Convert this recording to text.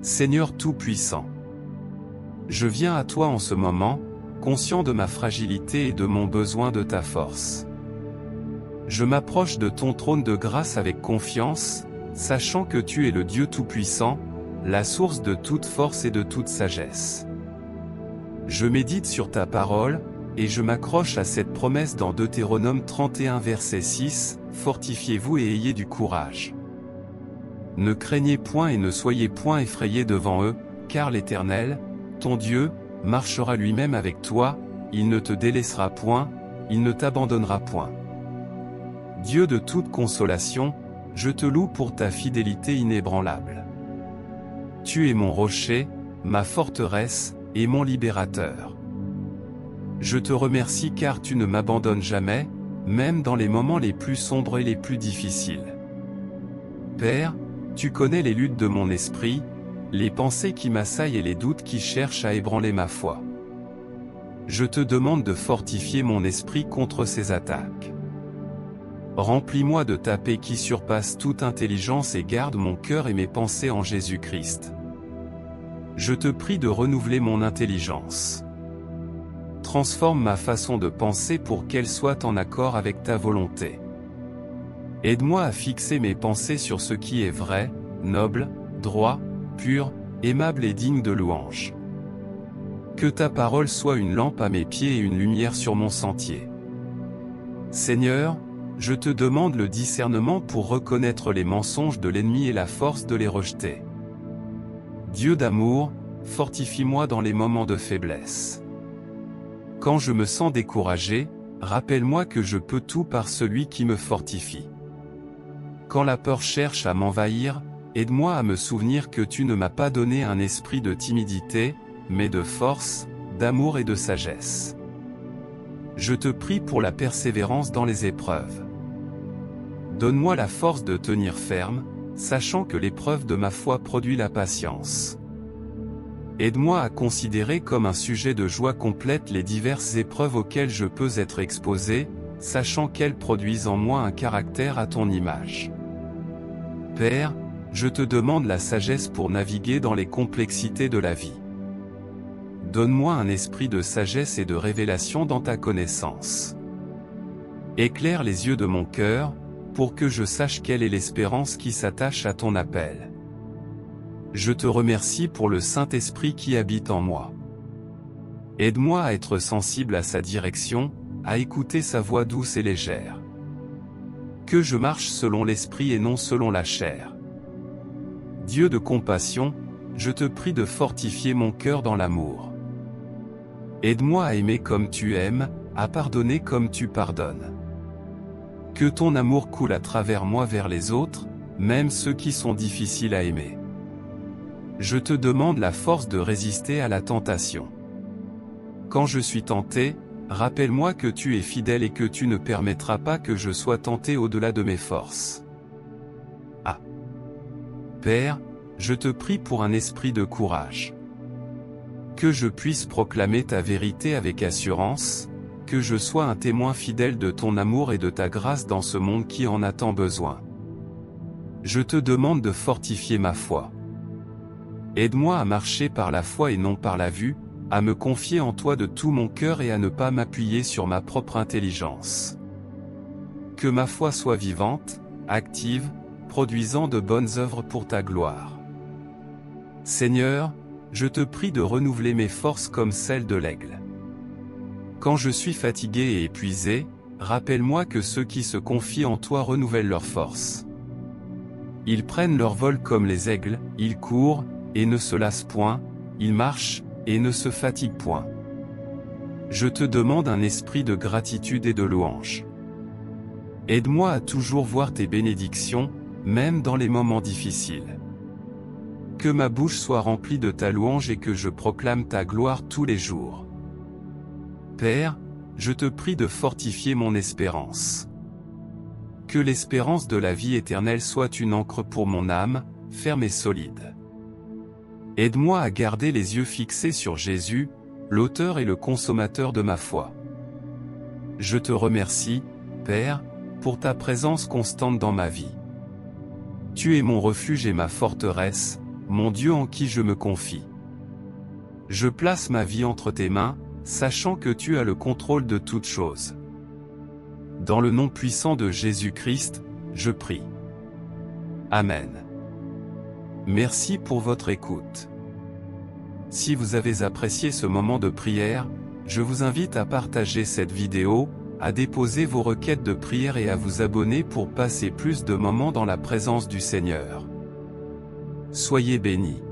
Seigneur Tout-Puissant, je viens à toi en ce moment, conscient de ma fragilité et de mon besoin de ta force. Je m'approche de ton trône de grâce avec confiance, sachant que tu es le Dieu Tout-Puissant, la source de toute force et de toute sagesse. Je médite sur ta parole, et je m'accroche à cette promesse dans Deutéronome 31 verset 6, « Fortifiez-vous et ayez du courage. Ne craignez point et ne soyez point effrayés devant eux, car l'Éternel, ton Dieu, marchera lui-même avec toi, il ne te délaissera point, il ne t'abandonnera point. » Dieu de toute consolation, je te loue pour ta fidélité inébranlable. Tu es mon rocher, ma forteresse, et mon libérateur. Je te remercie car tu ne m'abandonnes jamais, même dans les moments les plus sombres et les plus difficiles. Père, tu connais les luttes de mon esprit, les pensées qui m'assaillent et les doutes qui cherchent à ébranler ma foi. Je te demande de fortifier mon esprit contre ces attaques. Remplis-moi de ta paix qui surpasse toute intelligence et garde mon cœur et mes pensées en Jésus-Christ. Je te prie de renouveler mon intelligence. Transforme ma façon de penser pour qu'elle soit en accord avec ta volonté. Aide-moi à fixer mes pensées sur ce qui est vrai, noble, droit, pur, aimable et digne de louange. Que ta parole soit une lampe à mes pieds et une lumière sur mon sentier. Seigneur, je te demande le discernement pour reconnaître les mensonges de l'ennemi et la force de les rejeter. Dieu d'amour, fortifie-moi dans les moments de faiblesse. Quand je me sens découragé, rappelle-moi que je peux tout par celui qui me fortifie. Quand la peur cherche à m'envahir, aide-moi à me souvenir que tu ne m'as pas donné un esprit de timidité, mais de force, d'amour et de sagesse. Je te prie pour la persévérance dans les épreuves. Donne-moi la force de tenir ferme, sachant que l'épreuve de ma foi produit la patience. Aide-moi à considérer comme un sujet de joie complète les diverses épreuves auxquelles je peux être exposé, sachant qu'elles produisent en moi un caractère à ton image. Père, je te demande la sagesse pour naviguer dans les complexités de la vie. Donne-moi un esprit de sagesse et de révélation dans ta connaissance. Éclaire les yeux de mon cœur, pour que je sache quelle est l'espérance qui s'attache à ton appel. Je te remercie pour le Saint-Esprit qui habite en moi. Aide-moi à être sensible à sa direction, à écouter sa voix douce et légère. Que je marche selon l'Esprit et non selon la chair. Dieu de compassion, je te prie de fortifier mon cœur dans l'amour. Aide-moi à aimer comme tu aimes, à pardonner comme tu pardonnes. Que ton amour coule à travers moi vers les autres, même ceux qui sont difficiles à aimer. Je te demande la force de résister à la tentation. Quand je suis tenté, rappelle-moi que tu es fidèle et que tu ne permettras pas que je sois tenté au-delà de mes forces. Ah. Père, je te prie pour un esprit de courage. Que je puisse proclamer ta vérité avec assurance, que je sois un témoin fidèle de ton amour et de ta grâce dans ce monde qui en a tant besoin. Je te demande de fortifier ma foi. Aide-moi à marcher par la foi et non par la vue, à me confier en toi de tout mon cœur et à ne pas m'appuyer sur ma propre intelligence. Que ma foi soit vivante, active, produisant de bonnes œuvres pour ta gloire. Seigneur, je te prie de renouveler mes forces comme celles de l'aigle. Quand je suis fatigué et épuisé, rappelle-moi que ceux qui se confient en toi renouvellent leurs forces. Ils prennent leur vol comme les aigles, ils courent, et ne se lassent point, ils marchent, et ne se fatiguent point. Je te demande un esprit de gratitude et de louange. Aide-moi à toujours voir tes bénédictions, même dans les moments difficiles. Que ma bouche soit remplie de ta louange et que je proclame ta gloire tous les jours. Père, je te prie de fortifier mon espérance. Que l'espérance de la vie éternelle soit une ancre pour mon âme, ferme et solide. Aide-moi à garder les yeux fixés sur Jésus, l'auteur et le consommateur de ma foi. Je te remercie, Père, pour ta présence constante dans ma vie. Tu es mon refuge et ma forteresse, mon Dieu en qui je me confie. Je place ma vie entre tes mains, sachant que tu as le contrôle de toutes choses. Dans le nom puissant de Jésus-Christ, je prie. Amen. Merci pour votre écoute. Si vous avez apprécié ce moment de prière, je vous invite à partager cette vidéo, à déposer vos requêtes de prière et à vous abonner pour passer plus de moments dans la présence du Seigneur. Soyez bénis.